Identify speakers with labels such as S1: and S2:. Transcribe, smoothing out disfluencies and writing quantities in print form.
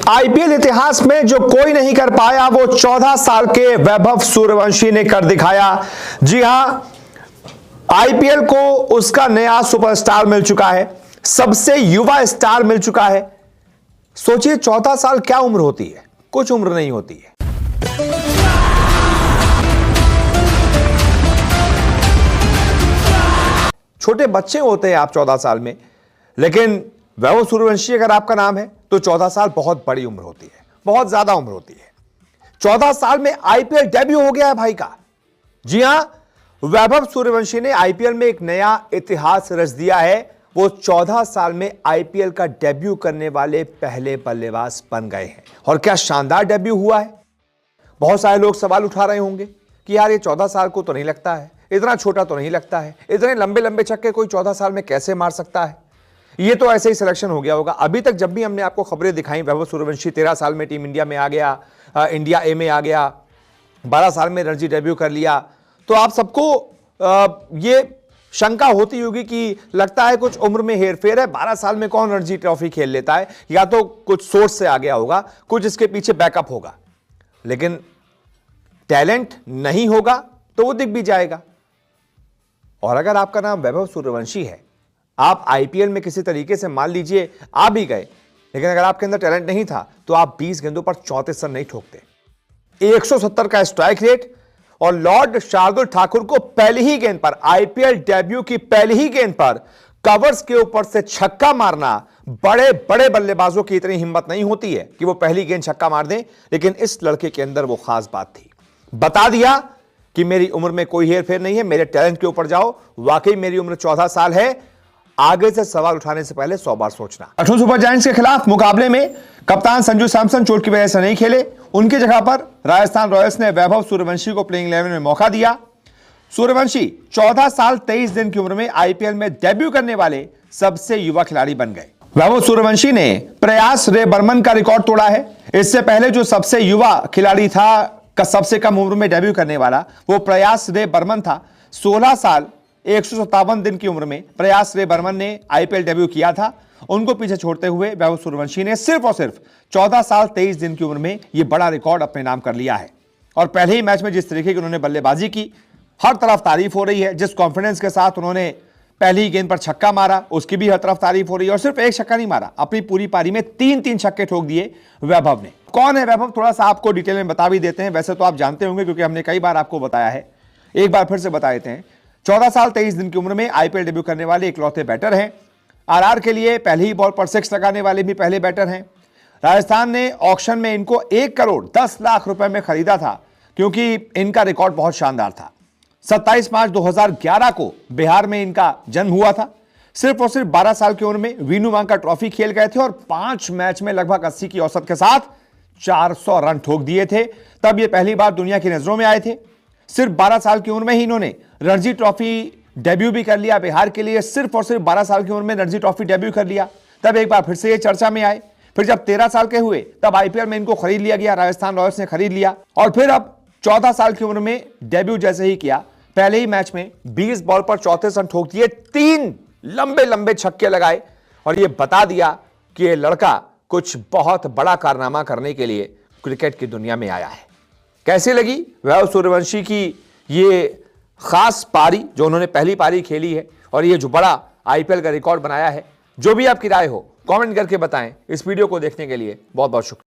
S1: IPL इतिहास में जो कोई नहीं कर पाया वो 14 साल के वैभव सूर्यवंशी ने कर दिखाया। जी हां, आईपीएल को उसका नया सुपरस्टार मिल चुका है, सबसे युवा स्टार मिल चुका है। सोचिए 14 साल क्या उम्र होती है, कुछ उम्र नहीं होती है। छोटे बच्चे होते हैं आप 14 साल में, लेकिन वैभव सूर्यवंशी अगर आपका नाम है तो 14 साल बहुत बड़ी उम्र होती है, बहुत ज्यादा उम्र होती है। 14 साल में आईपीएल डेब्यू हो गया है भाई का। जी हां, वैभव सूर्यवंशी ने आईपीएल में एक नया इतिहास रच दिया है। वो 14 साल में आईपीएल का डेब्यू करने वाले पहले बल्लेबाज बन गए हैं। और क्या शानदार डेब्यू हुआ है। बहुत सारे लोग सवाल उठा रहे होंगे कि यार ये 14 साल को तो नहीं लगता है, इतना छोटा तो नहीं लगता है, इतने लंबे लंबे छक्के कोई 14 साल में कैसे मार सकता है। ये तो ऐसे ही सिलेक्शन हो गया होगा। अभी तक जब भी हमने आपको खबरें दिखाई, वैभव सूर्यवंशी 13 साल में टीम इंडिया में आ गया, इंडिया ए में आ गया, 12 साल में रणजी डेब्यू कर लिया, तो आप सबको ये शंका होती होगी कि लगता है कुछ उम्र में हेरफेर है, 12 साल में कौन रणजी ट्रॉफी खेल लेता है, या तो कुछ सोर्स से आ गया होगा, कुछ इसके पीछे बैकअप होगा। लेकिन टैलेंट नहीं होगा तो वो दिख भी जाएगा। और अगर आपका नाम वैभव सूर्यवंशी है, आप आईपीएल में किसी तरीके से मान लीजिए आ भी गए, लेकिन अगर आपके अंदर टैलेंट नहीं था तो आप 20 गेंदों पर 34 रन नहीं ठोकते। 170 का स्ट्राइक रेट और लॉर्ड शार्दुल ठाकुर को पहली ही गेंद पर, आईपीएल डेब्यू की पहली ही गेंद पर कवर्स के ऊपर से छक्का मारना, बड़े बड़े बल्लेबाजों की इतनी हिम्मत नहीं होती है कि वो पहली गेंद छक्का मार दें। लेकिन इस लड़के के अंदर वो खास बात थी। बता दिया कि मेरी उम्र में कोई हेरफेर नहीं है, मेरे टैलेंट के ऊपर जाओ। वाकई मेरी उम्र 14 साल है। आगे से सवाल उठाने से पहले 100 बार सोचना। लखनऊ सुपर जायंट्स के खिलाफ मुकाबले में कप्तान संजू सैमसन चोट की वजह से नहीं खेले। उनकी जगह पर राजस्थान रॉयल्स ने वैभव सूर्यवंशी को प्लेइंग 11 में मौका दिया। सूर्यवंशी 14 साल 23 दिन की उम्र में आईपीएल में डेब्यू करने वाले सबसे युवा खिलाड़ी बन गए। वैभव सूर्यवंशी ने प्रयास रे बर्मन का रिकॉर्ड तोड़ा है। इससे पहले जो सबसे युवा खिलाड़ी था, सबसे कम उम्र में डेब्यू करने वाला, वो प्रयास रे बर्मन था। 16 साल 157 दिन की उम्र में प्रयास रे बर्मन ने आईपीएल डेब्यू किया था। उनको पीछे छोड़ते हुए वैभव सूर्यवंशी ने सिर्फ और सिर्फ 14 साल 23 दिन की उम्र में यह बड़ा रिकॉर्ड अपने नाम कर लिया है। और पहले ही मैच में जिस तरीके की उन्होंने बल्लेबाजी की, हर तरफ तारीफ हो रही है। जिस कॉन्फिडेंस के साथ उन्होंने पहली ही गेंद पर छक्का मारा, उसकी भी हर तरफ तारीफ हो रही है। और सिर्फ एक छक्का नहीं मारा, अपनी पूरी पारी में 3-3 छक्के ठोक दिए वैभव ने। कौन है वैभव, थोड़ा सा आपको डिटेल में बता भी देते हैं। वैसे तो आप जानते होंगे क्योंकि हमने कई बार आपको बताया है, एक बार फिर से बता देते हैं। 14 साल 23 दिन की उम्र में आईपीएल डेब्यू करने वाले इकलौते बैटर हैं। आरआर के लिए पहली ही बॉल पर 6 लगाने वाले भी पहले बैटर हैं। राजस्थान ने ऑक्शन में इनको 1 करोड़ 10 लाख रुपए में खरीदा था, क्योंकि इनका रिकॉर्ड बहुत शानदार था। 27 मार्च 2011 को बिहार में इनका जन्म हुआ था। सिर्फ और सिर्फ 12 साल की उम्र में वीनू मांका ट्रॉफी खेल गए थे और 5 मैच में लगभग 80 की औसत के साथ 400 रन ठोक दिए थे। तब ये पहली बार दुनिया की नजरों में आए थे। सिर्फ 12 साल की उम्र में ही इन्होंने रणजी ट्रॉफी डेब्यू भी कर लिया बिहार के लिए। सिर्फ और सिर्फ 12 साल की उम्र में रणजी ट्रॉफी डेब्यू कर लिया। तब एक बार फिर से ये चर्चा में आए। फिर जब 13 साल के हुए तब आईपीएल में इनको खरीद लिया गया, राजस्थान रॉयल्स ने खरीद लिया। और फिर अब 14 साल की उम्र में डेब्यू जैसे ही किया, पहले ही मैच में 20 बॉल पर 34 रन ठोक दिए, 3 लंबे लंबे छक्के लगाए और ये बता दिया कि ये लड़का कुछ बहुत बड़ा कारनामा करने के लिए क्रिकेट की दुनिया में आया है। कैसी लगी वैभव सूर्यवंशी की ये खास पारी जो उन्होंने पहली पारी खेली है और ये जो बड़ा आईपीएल का रिकॉर्ड बनाया है? जो भी आपकी राय हो कमेंट करके बताएं। इस वीडियो को देखने के लिए बहुत बहुत शुक्रिया।